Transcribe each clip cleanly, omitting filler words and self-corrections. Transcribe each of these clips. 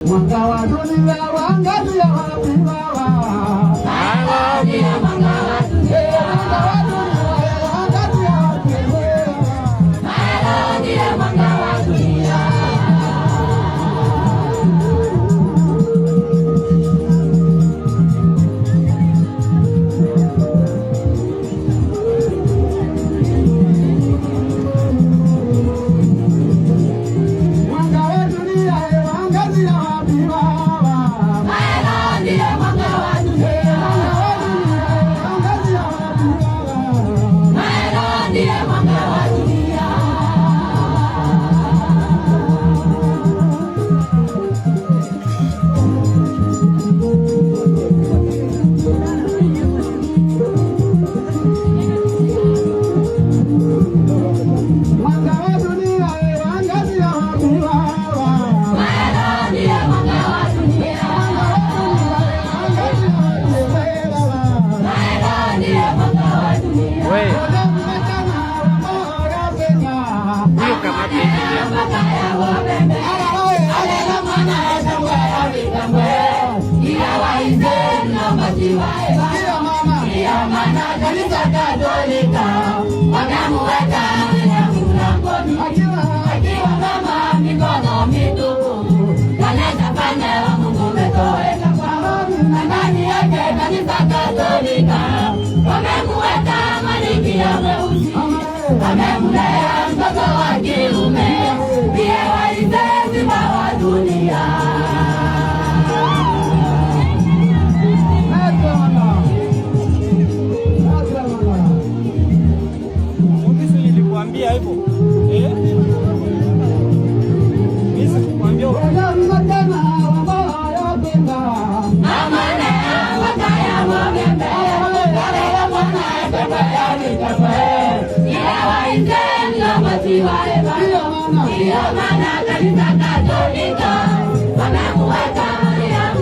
Mwanga wa dunia waangazia wapi Baba? Angalia mwanga wa dunia waangazia wapi Baba? Angalia mwanga wa dunia. Kanisa Katolika wanamuweka mlangoni akiwa mama mikono mitupu, kaleta pande wa Mungu umetoweka kwao, na ndani yake Kanisa Katolika wamemuweka Malkia mweusi, wamemlea mtoto wa kiume ndiye waizezi wa dunia. Ndiyo maana Kanisa Katolika wamemuweka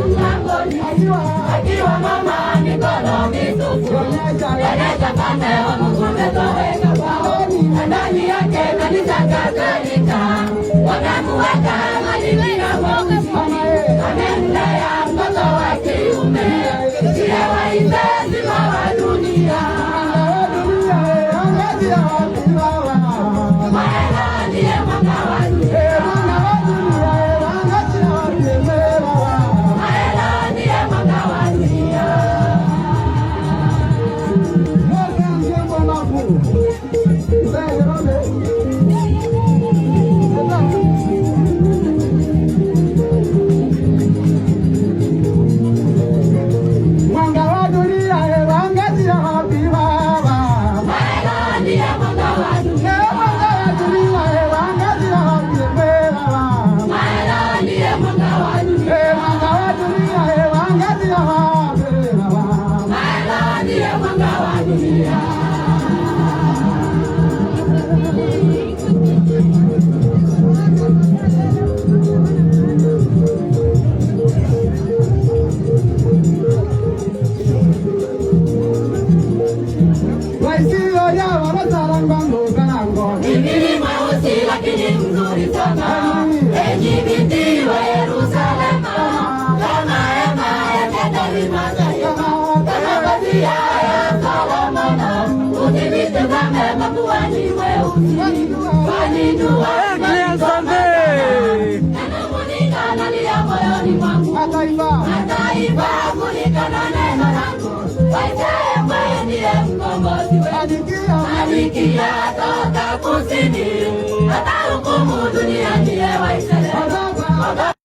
mlangoni akiwa mama mikono mitupu, kaleta pande wa Mungu umetoweka kwao, na ndani yake Kanisa Katolika wamemuweka Malkia mweusi, wamemlea mtoto wa kiume ndiye waizezi wa dunia. Lakini mzuri sana enyi binti wa Yerusalema, kama hema ya Kedari-Mataifa, kama pazia ya Solomoni, usinitazame makuhani weusi, kwani jua yanamulika nalia moyoni mwangu, mataifa mulika na neno langu, waitaye mwenye ndiye mkombozi wetu, Malkia toka kusini.